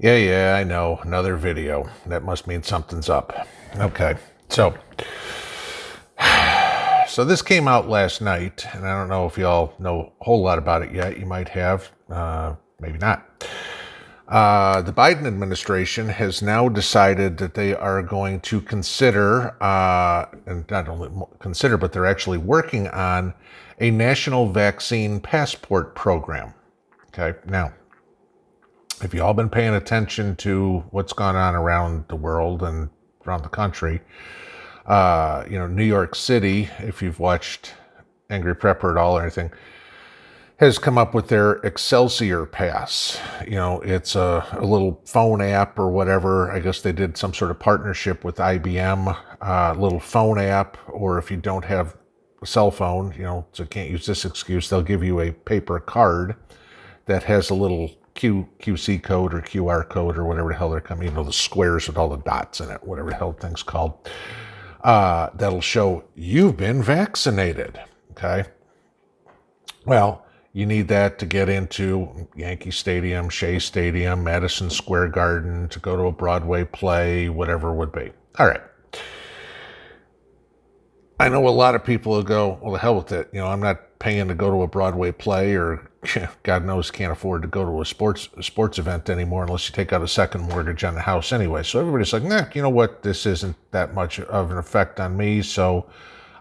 Yeah, I know. Another video. That must mean something's up. Okay. So this came out last night, and I don't know if y'all know a whole lot about it yet. You might have, maybe not. The Biden administration has now decided that they are going to consider, and not only consider, but they're actually working on a national vaccine passport program. Okay. Now, if you all been paying attention to what's gone on around the world and around the country, New York City, if you've watched Angry Prepper at all or anything, has come up with their Excelsior Pass. It's a little phone app or whatever. I guess they did some sort of partnership with IBM, little phone app, or if you don't have a cell phone, so can't use this excuse, they'll give you a paper card that has a little QC code or QR code or whatever the hell they're coming, the squares with all the dots in it, whatever the hell the thing's called. That'll show you've been vaccinated. Okay. Well, you need that to get into Yankee Stadium, Shea Stadium, Madison Square Garden, to go to a Broadway play, whatever it would be. All right. I know a lot of people will go, well, the hell with it. I'm not paying to go to a Broadway play, or God knows can't afford to go to a sports event anymore unless you take out a second mortgage on the house anyway. So everybody's like, nah, you know what? This isn't that much of an effect on me, so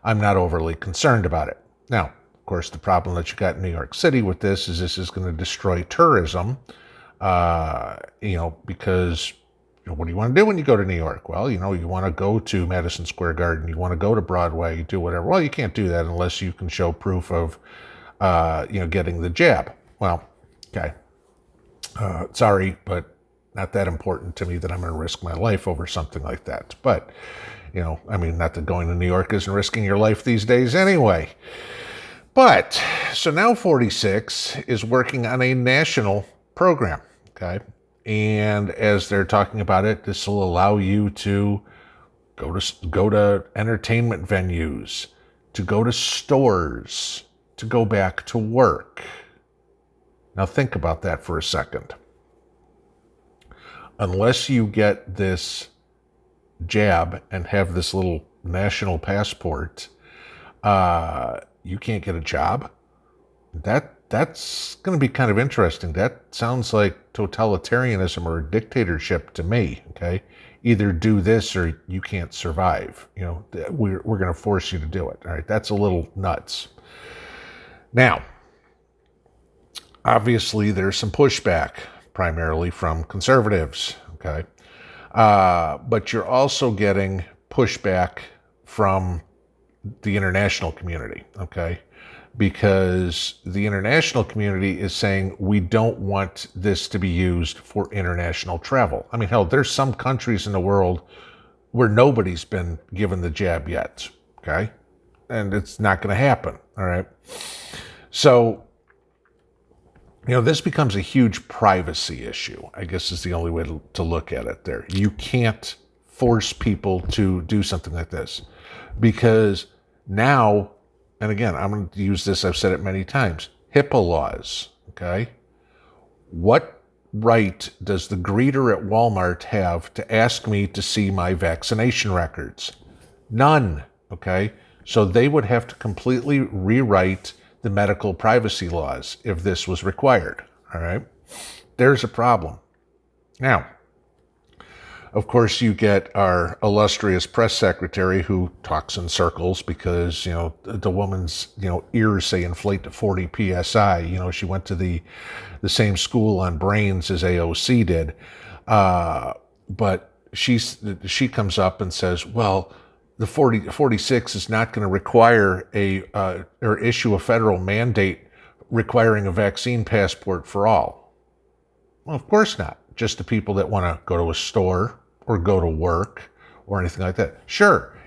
I'm not overly concerned about it. Now, of course, the problem that you got in New York City with this is going to destroy tourism, because what do you want to do when you go to New York? Well, you want to go to Madison Square Garden, you want to go to Broadway, you do whatever. Well, you can't do that unless you can show proof of, getting the jab. Well, okay. Sorry, but not that important to me that I'm going to risk my life over something like that. But, not that going to New York isn't risking your life these days anyway. But, so now 46 is working on a national program, okay? And as they're talking about it, this will allow you to go to entertainment venues, to go to stores, to go back to work. Now think about that for a second. Unless you get this jab and have this little national passport, you can't get a job. That's going to be kind of interesting. That sounds like totalitarianism or a dictatorship to me, okay? Either do this or you can't survive. We're going to force you to do it, all right? That's a little nuts. Now, obviously, there's some pushback, primarily from conservatives, okay? But you're also getting pushback from the international community, okay? Because the international community is saying we don't want this to be used for international travel. I mean, hell, there's some countries in the world where nobody's been given the jab yet, okay? And it's not going to happen, all right? So, this becomes a huge privacy issue, I guess is the only way to look at it there. You can't force people to do something like this because now, and again, I'm going to use this, I've said it many times, HIPAA laws, okay? What right does the greeter at Walmart have to ask me to see my vaccination records? None, okay? So they would have to completely rewrite the medical privacy laws if this was required, all right? There's a problem. Now, of course, you get our illustrious press secretary who talks in circles because, the woman's, ears say inflate to 40 PSI. She went to the same school on brains as AOC did. But she comes up and says, well, the 46 is not going to require or issue a federal mandate requiring a vaccine passport for all. Well, of course not. Just the people that want to go to a store or go to work or anything like that. Sure,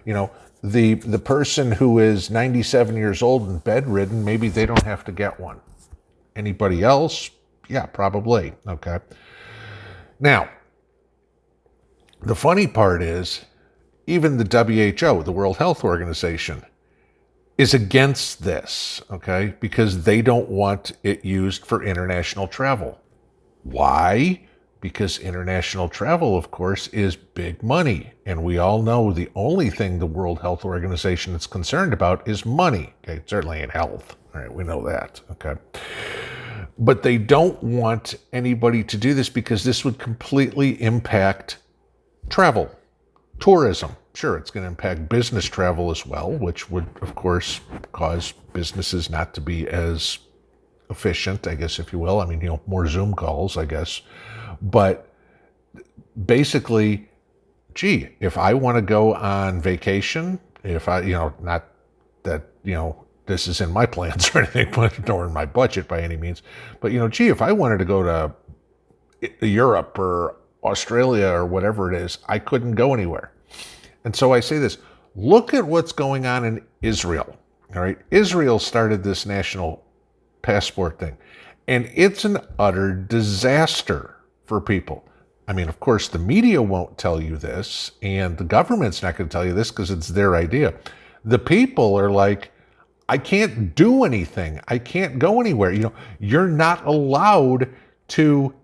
the person who is 97 years old and bedridden, maybe they don't have to get one. Anybody else? Yeah, probably. Okay. Now, the funny part is, even the WHO, the World Health Organization, is against this, okay? Because they don't want it used for international travel. Why? because international travel, of course, is big money. And we all know the only thing the World Health Organization is concerned about is money. Okay, certainly in health. All right, we know that. Okay. But they don't want anybody to do this because this would completely impact travel, tourism. Sure, it's going to impact business travel as well, which would, of course, cause businesses not to be as efficient, I guess, if you will. I mean, more Zoom calls, I guess. But basically, gee, if I want to go on vacation, if I, not that, this is in my plans or anything, nor in my budget by any means, but, gee, if I wanted to go to Europe or Australia or whatever it is, I couldn't go anywhere. And so I say this, look at what's going on in Israel. All right. Israel started this national passport thing, and it's an utter disaster for people. I mean, of course, the media won't tell you this, and the government's not going to tell you this because it's their idea. The people are like, I can't do anything. I can't go anywhere. You're not allowed to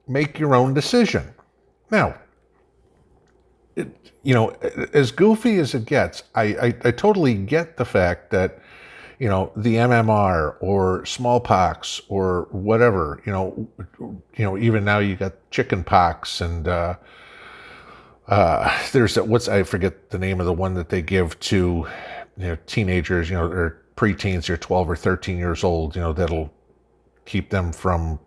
make your own decision. Now, as goofy as it gets, I totally get the fact that, the MMR or smallpox or whatever, even now you got chicken pox and there's I forget the name of the one that they give to, teenagers, or preteens, they're 12 or 13 years old, that'll keep them from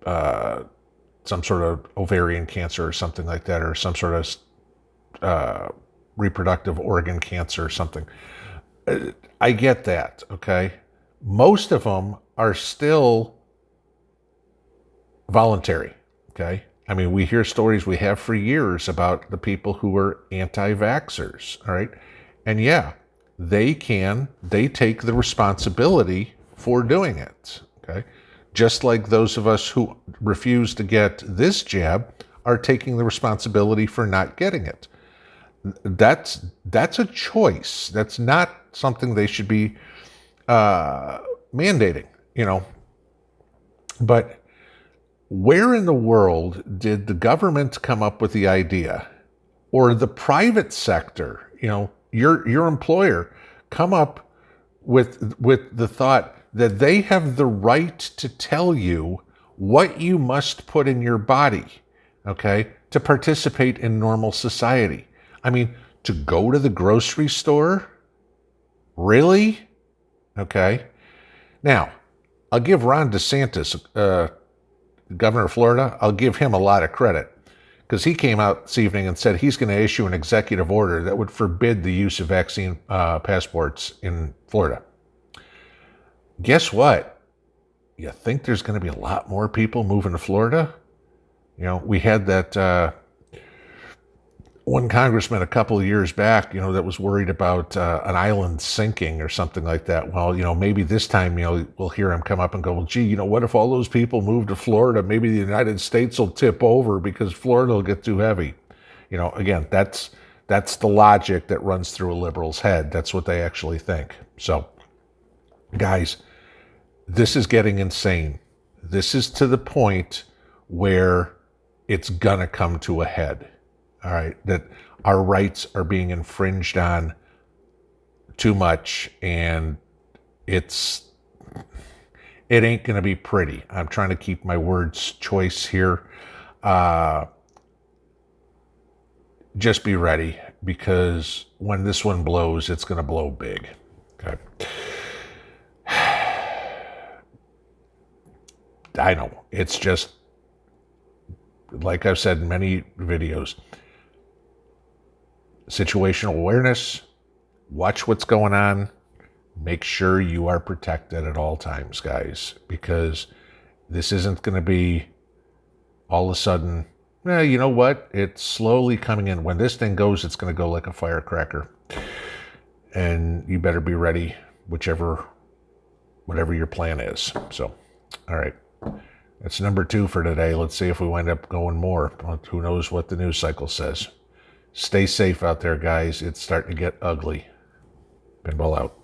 some sort of ovarian cancer or something like that, or some sort of reproductive organ cancer or something. I get that, okay? Most of them are still voluntary, okay? I mean, we hear stories we have for years about the people who are anti-vaxxers, all right? And yeah, they take the responsibility for doing it, okay? Just like those of us who refuse to get this jab are taking the responsibility for not getting it. That's a choice. That's not something they should be mandating, But where in the world did the government come up with the idea, or the private sector, your employer, come up with the thought that they have the right to tell you what you must put in your body, okay, to participate in normal society? I mean, to go to the grocery store? Really? Okay. Now, I'll give Ron DeSantis, governor of Florida, I'll give him a lot of credit, because he came out this evening and said he's going to issue an executive order that would forbid the use of vaccine passports in Florida. Guess what? You think there's going to be a lot more people moving to Florida? We had that one congressman a couple of years back, that was worried about an island sinking or something like that. Well, maybe this time, we'll hear him come up and go, well, gee, what if all those people move to Florida? Maybe the United States will tip over because Florida will get too heavy. Again, that's the logic that runs through a liberal's head. That's what they actually think. So, guys, this is getting insane. This is to the point where it's gonna come to a head. All right, that our rights are being infringed on too much, and it ain't going to be pretty. I'm trying to keep my words choice here. Just be ready, because when this one blows, it's going to blow big. Okay. I know, it's just, like I've said in many videos, situational awareness, watch what's going on, make sure you are protected at all times, guys, because this isn't going to be all of a sudden, you know what, it's slowly coming in. When this thing goes, it's going to go like a firecracker, and you better be ready, whatever your plan is. So, all right, that's number 2 for today. Let's see if we wind up going more. Who knows what the news cycle says. Stay safe out there, guys. It's starting to get ugly. Pinball out.